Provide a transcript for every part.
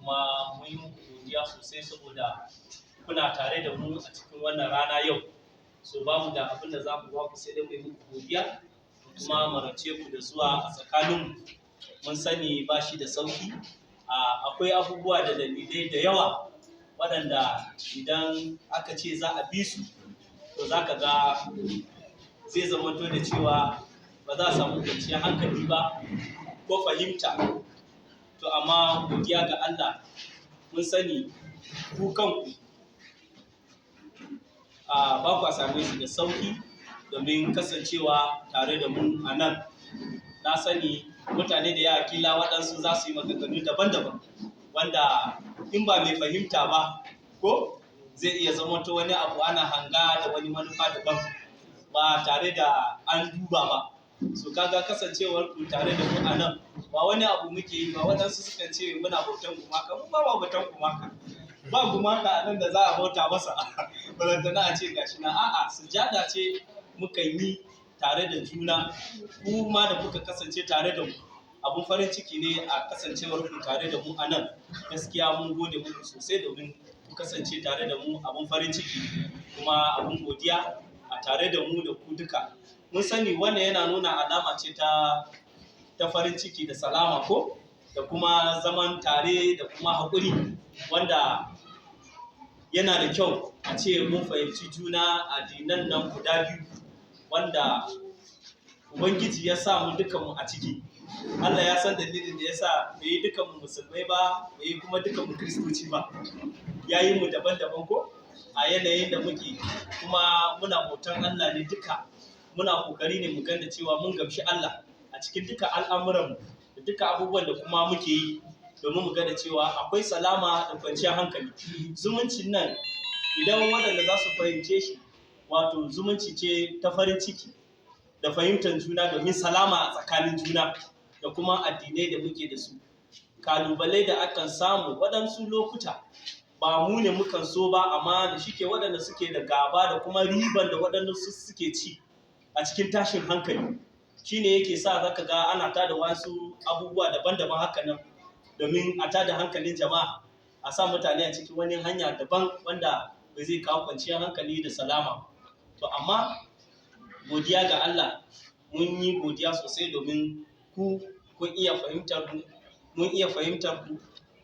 kuma mun yi godiya sosai saboda kuna tare da mu a cikin wannan rana yau. So ba mu da abin da za mu ba ku sai dai mu yi muku godiya kuma mu race ku da zuwa a tsakaninmu. Mun sani ba shi da sauki. Akwai abubuwa da dalilai da yawa waɗanda idan aka ce za a bi su, to za ka ga zai zamanto da cewa ba za a samu kwanciyar hankali ba ko fahimta. To amma godiya ga Allah, mun sani ku kanku ba ku same su da sauki domin kasancewa tare da mu a nan. Na sani mutane da yawa kila waɗansu za su yi maganganu daban-daban wanda in ba mai fahimta ba ko zai iya zamanto wani abu ana hanga da wani manufa daban ba tare da an duba ba. So kaga kasancewar ku tare da mu a nan ba wani abu muke yi ba. Waɗansu sukan ce muna bautan gumaka, mu ba bautan gumaka. Ba gumaka a nan da za a bauta masa balantana a ce gashi na a'a, sujada ce muka yi tare da juna. Ku ma da kuka kasance tare da mu, abun farin ciki ne a kasancewar ku tare da mu a nan. Gaskiya mun gode muku sosai domin ku kasance tare da mu, abun farin ciki kuma abun godiya a tare da mu da ku duka. Mun sani wannan yana nuna alama ce ta farin ciki da salama ko da kuma zaman tare da kuma haƙuri, wanda yana da kyau a ce mun fahimci juna addinan nan guda biyu wanda Ubangiji ya sa mu dukanmu a ciki. Allah ya san dalilin da ya sa bai yi dukanmu musulmai ba, bai yi kuma dukanmu kiristoci ba. Ya yi mu daban-daban ko a yanayin da muke, kuma muna bautan Allah ne duka. Muna kokari ne mu ganda cewa mun gamshi Allah a cikin duka al'amuranmu da duka abubuwan da kuma muke yi, domin mu gada cewa akwai salama da kwanciyar hankali. Zumuncin nan idan waɗanda za su fahimce shi, wato zumunci ce ta farin ciki da fahimtar juna domin salama a tsakanin juna da kuma addinai da muke da su. Kalubalai da akan samu waɗansu lokuta ba mu ne mukan so ba, amma da shike waɗanda suke da gaba da kuma riban da waɗansu suke ci a cikin tashin hankali shine yake sa zaka ga ana tada wasu abubuwa daban-daban haka nan domin a tada hankalin jama'a, a sa mutane a cikin wani hanya daban wanda bai zai kawo kwanciyar hankali da salama. To amma godiya ga Allah, mun yi godiya sosai domin kun iya fahimtar mu, mun iya fahimtar ku,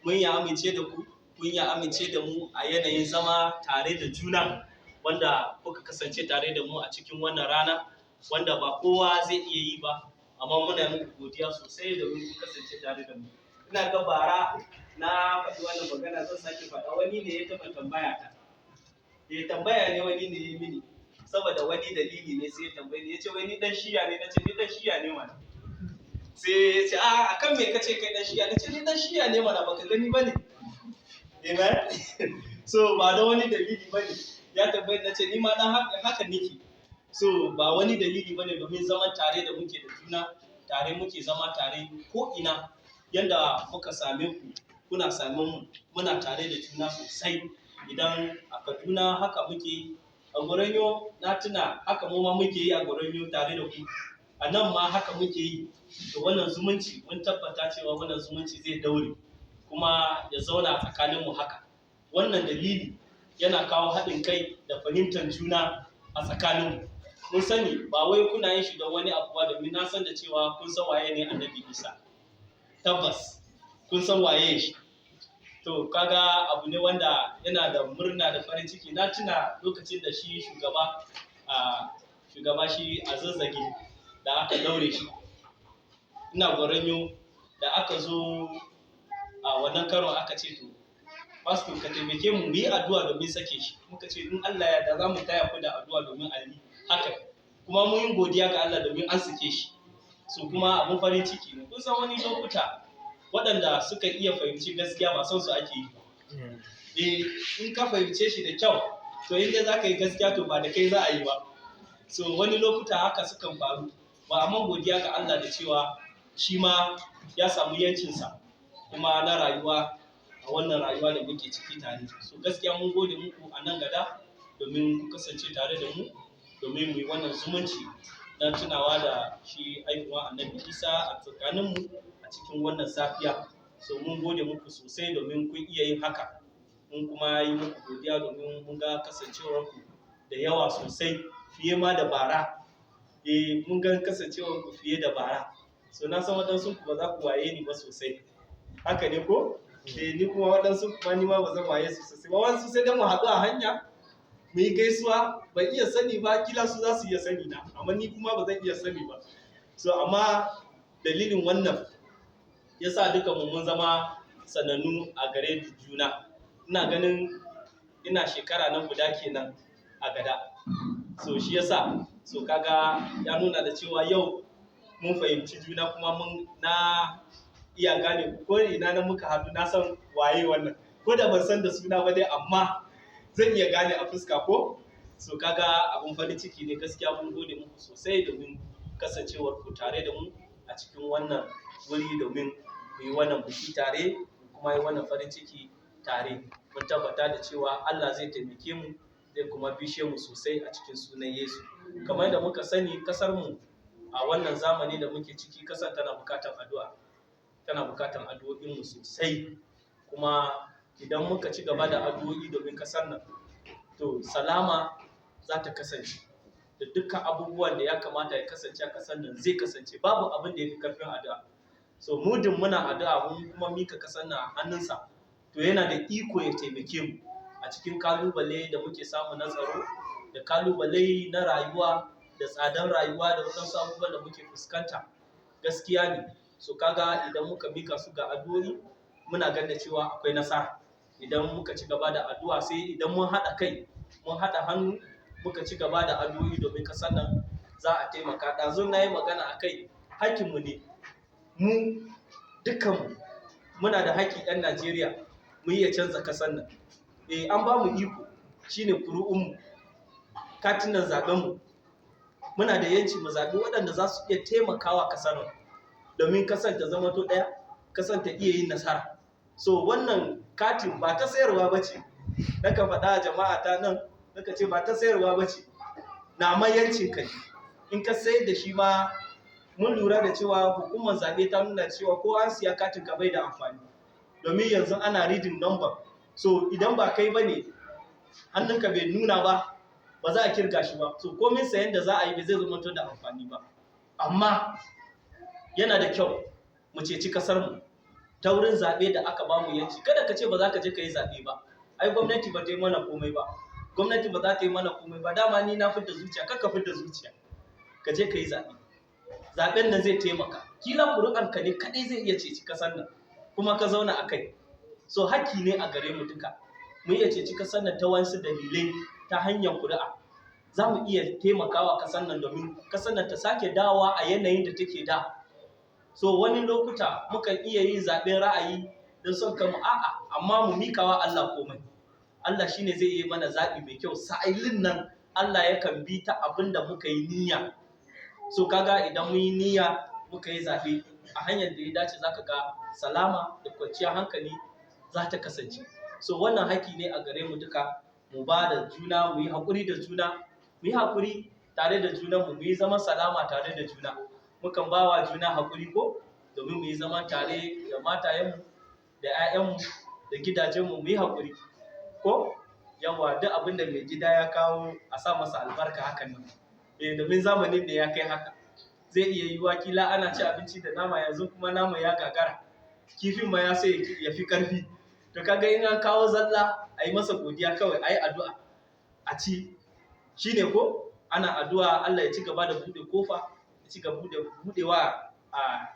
mun iya amince da ku, kun iya amince da mu a yanayin zama tare da juna wanda kuka kasance tare da mu a cikin wannan rana wanda ba kowa zai iya yi ba, amma muna muku godiya sosai domin kun kasance tare da mu. Ina ga bara na faɗi wannan magana, zan sake faɗa. Wani ne ya taɓa tambaya ta. Tambaya ne wani ne ya mini saboda wani dalili ne, sai ya tambaye ni, ya ce wai ni dan shiya ne. Na ce ni dan shiya ne mana. Sai ya ce akan me kace kai dan shiya? Na ce ni dan shiya ne mana, baka gani bane. Amen. So ba da wani dalili bane ya tambaye. Na ce ni ma dan haka nake. So ba wani dalili bane domin zaman tare da muke da juna, tare muke zama tare ko ina. Yanda muka same ku, kuna same mu, muna tare da juna sosai. Idan a Kaduna haka muke yi, a Goronyo na tuna haka mu ma muke yi a Goronyo tare da ku. A nan ma haka muke yi. Da wannan zumunci mun tabbata cewa wannan zumunci zai daure kuma ya zauna tsakanin mu haka. Wannan dalili yana kawo haɗin kai da fahimtar juna a tsakanin mu. Mun sani ba wai kuna yin shi don wani abu ba, domin na san da cewa kun san waye ne Annabi Isa. Tabbas kun san waye shi. To kaga abu ne wanda yana da murna da farin ciki. Na tuna lokacin da shi shugaba shi a Zazzage da aka daure shi. Ina Goronyo da aka zo a wannan karon aka ce to pastor ka taimake mu yi addu'a domin sake shi. Muka ce in Allah ya da za mu taya ku da addu'a domin a yi haka. Kuma mun yi godiya ga Allah domin an sake shi. So kuma abun farin ciki ne. Kun san wani lokuta waɗanda suka iya fahimci gaskiya ba son su ake yi ba. In ka fahimce shi da kyau, to inda za ka yi gaskiya to ba da kai za a yi ba. So wani lokuta haka sukan faru. Ba amma godiya ga Allah da cewa shi ma ya samu yancinsa kuma na rayuwa a wannan rayuwa da muke ciki tare. So gaskiya mun gode muku a nan Gada domin ku kasance tare da mu, domin mu yi wannan zumunci na tunawa da shi haihuwa Annabi Isa a tsakaninmu a cikin wannan safiya. so mun gode muku sosai domin kun iya yin haka, mun kuma yi muku godiya domin mun ga kasancewarku da yawa sosai fiye ma da bara. Mun ga kasancewarku fiye da bara, so na san waɗansu ku ba za ku waye ni ba sosai, haka ne ko? Ni kuma waɗansu kuma ni ma ba zan waye su sosai ba, wasu sai dai mu haɗu a hanya mu yi gaisuwa, ban iya sani ba, kila su za su iya sani na, amma ni kuma ba zan iya sani ba. So amma dalilin wannan ya sa duka mun zama sanannu a gare juna. Ina ganin ina shekara na guda kenan a Gada, so shi yasa, so kaga ya nuna da cewa yau mun fahimci juna kuma na iya gane ko ina na muka haɗu na san waye wannan, ko da ban san da suna ba dai amma zan iya gane a fuska ko. So kaga abun farin ciki ne gaskiya, mun gode muku sosai domin kasancewar ku tare da mu a cikin wannan wuri domin mu yi wannan biki tare kuma yi wannan farin ciki tare. Mun tabbata da cewa Allah zai taimake mu, zai kuma bishe mu sosai a cikin sunan Yesu. Kamar da muka sani, kasar mu a wannan zamani da muke ciki, kasar tana bukatar addu'a, tana bukatar addu'o'in mu sosai. Kuma idan muka ci gaba da addu'o'i domin kasar nan, to salama za ta kasance da dukkan abubuwan da ya kamata ya kasance a kasar nan zai kasance. Babu abin da ya fi karfin addu'a. So mudin muna addu'a mun kuma mika kasar nan a hannunsa, to yana da iko ya taimake mu a cikin kalubale da muke samu na tsaro, da kalubale na rayuwa, da tsadar rayuwa, da wadansu abubuwan da muke fuskanta. Gaskiya ne. So kaga idan muka mika su ga addu'o'i, muna ganin cewa akwai nasara. Idan muka ci gaba da addu'a, sai idan mun haɗa kai, mun haɗa hannu, muka ci gaba da addu'o'i domin kasar nan za a taimaka. Ɗazun na yi magana a kai, hakkinmu ne. Mu dukkanmu muna da haƙƙi 'yan Najeriya mu iya canza kasar nan. An ba mu iko, shine kuri'unmu, katinan zaɓenmu. Muna da yanci mu zaɓi waɗanda za su iya taimakawa kasar nan domin kasar ta zama to ɗaya, kasar ta iya yin nasara. So wannan katin ba ta sayarwa ba ce. Naka faɗa jama'a ta nan, naka ce ba ta sayarwa ba ce. Na mayancin kai. In ka sayar da shi ma, mun lura da cewa hukumar zaɓe ta nuna cewa ko an siya katin ka bai da amfani. Domin yanzu ana reading number. So idan ba kai ba ne, hannunka bai nuna ba, ba za a kirga shi ba. So komin sayan da za a yi bai zai zama da amfani ba. Amma yana da kyau mu ceci kasarmu ta wurin zaɓe da aka ba mu yanci. Kada ka ce ba za ka je ka yi zaɓe ba. Ai gwamnati ba ta yi mana komai ba. Gwamnati ba za ta yi mana komai ba. Dama ni na fidda zuciya, kar ka fidda zuciya. Ka je ka yi zaɓe. Zaɓen nan zai taimaka. Kila ƙuri'anka ne kaɗai zai iya ceci kasar nan, kuma ka zauna a kai. So haƙƙi ne a gare mu duka. Mu iya ceci kasar nan ta wasu dalilai, ta hanyar ƙuri'a. Za mu iya taimakawa kasar nan domin kasar nan ta sake dawowa a yanayin da take da. So wani lokuta mukan iya yin zaɓen ra'ayi don son kanmu, a'a, amma mu mikawa Allah komai. Allah shine zai yi mana zaɓi mai kyau. Sa'ilin nan Allah yakan bi ta abin da muka yi niyya. So kaga idan mun yi niyya muka yi zaɓe a hanyar da ya dace, za ka ga salama da kwanciyar hankali za ta kasance. So wannan haƙƙi ne a gare mu duka, mu ba da juna, mu yi haƙuri da juna, mu yi haƙuri tare da junanmu, mu yi zaman salama tare da juna. Mukan ba wa juna haƙuri ko, domin mu yi zaman tare da matayenmu, da 'ya'yanmu, da gidajenmu, mu yi haƙuri ko. Yawa, duk abin da mai gida ya kawo a sa masa albarka, hakan nan. Domin zamanin da ya kai haka, zai iya yiwuwa kila ana ci abinci da nama, yanzu kuma nama ya gagara, kifin ma ya sai ya fi ƙarfi. To kaga in an kawo zalla, a yi masa godiya kawai, a yi addu'a a ci. Shi ne ko, ana addu'a Allah ya ci gaba da buɗe kofa, ya ci gaba da buɗewa a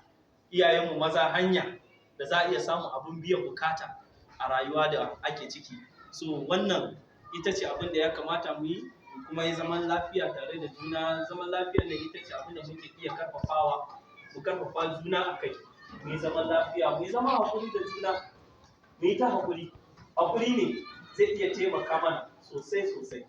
iyayenmu maza hanya da za a iya samun abin biyan bukata a rayuwa da ake ciki. So wannan ita ce abin da ya kamata mu yi, kuma yi zaman lafiya tare da juna. Zaman lafiyar nan ita ce abin da muke iya karfafawa, mu karfafa juna a kai. Mu yi zaman lafiya, mu yi zama haƙuri da juna, mu yi ta haƙuri. Haƙuri ne zai iya taimaka mana sosai sosai.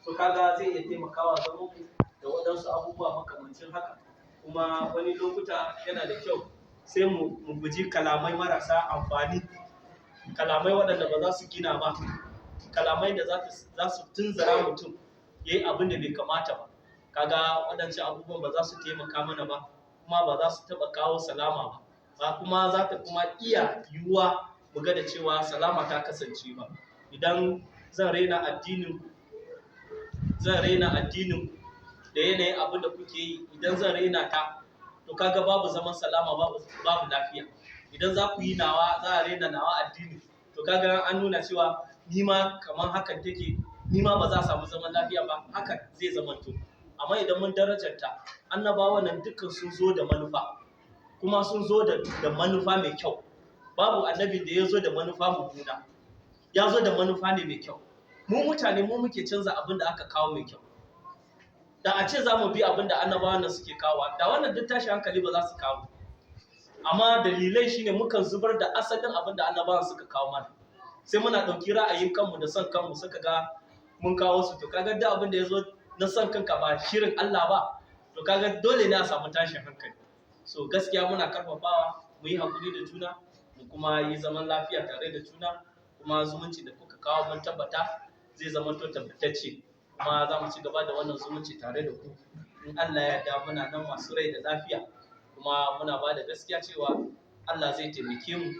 So kaga zai iya taimakawa zamanmu da waɗansu abubuwa makamancin haka. Kuma wani lokuta yana da kyau sai mu guji kalamai marasa amfani, kalamai waɗanda ba za su gina ba, kalamai da za su tunzura mutum ya yi abin da bai kamata ba. Kaga waɗancan abubuwan ba za su taimaka mana ba, kuma ba za su taɓa kawo salama ba. kuma za ta kuma iya yiwuwa mu ga da cewa salama ta kasance ba. Idan zan raina addinin da yanayin abin da kuke yi, idan zan raina ta, to kaga babu zaman salama, babu lafiya. Idan za ku yi nawa, za a raina nawa addini, to kaga an nuna cewa ni ma kamar hakan take, ni ma ba za a samu zaman lafiya ba, hakan zai zamanto. Amma idan mun darajarta, annabawan nan dukkan sun zo da manufa, kuma sun zo da manufa mai kyau. Babu annabin da ya zo da manufa mummuna, ya zo da manufa ne mai kyau. Mu mutane mu muke canza abin da aka kawo mai kyau. Da a ce za mu bi abin da annabawan nan suke kawo, da wannan duk tashi hankali ba za su kawo. Amma dalilai shine mukan zubar da asalin abin da annabawan suka kawo mana. Sai muna ɗauki ra'ayin kanmu da son kanmu suka ga mun kawo su. To kaga duk abin da ya zo na son kanka ba shirin Allah ba, to kaga dole ne a samu tashin hankali. So gaskiya muna karfafawa mu yi hakuri da juna, mu kuma yi zaman lafiya tare da juna, kuma zumunci da kuka kawo mun tabbata zai zama to tabbatacce, kuma za mu ci gaba da wannan zumunci tare da ku. In Allah ya yarda muna nan masu rai da lafiya, kuma muna ba da gaskiya cewa Allah zai taimake mu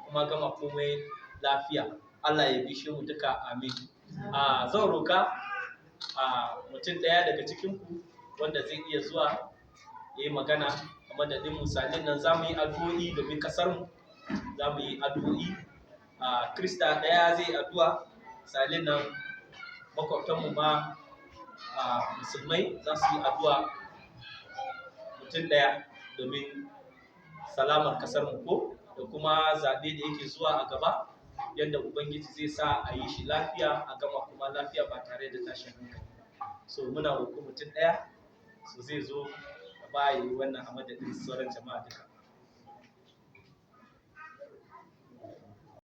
kuma gama komai lafiya. Allah ya bishe mu duka, amin. Zan roka mutum ɗaya daga cikinku wanda zai iya zuwa ya yi magana a madadin misalin nan. Za mu yi addu'o'i domin ƙasarmu, za mu yi addu'o'i. Krista ɗaya zai yi addu'a, misalin nan makwabtanmu ma musulmai za su yi addu'a, mutum ɗaya domin salamar ƙasarmu ko da kuma zaɓe da yake zuwa a gaba, yadda Ubangiji zai sa a yi shi lafiya, a gama kuma lafiya ba tare da tashin hankali. So muna roƙo mutum ɗaya, so zai zo ba yi wannan a madadin sauran jama'a duka.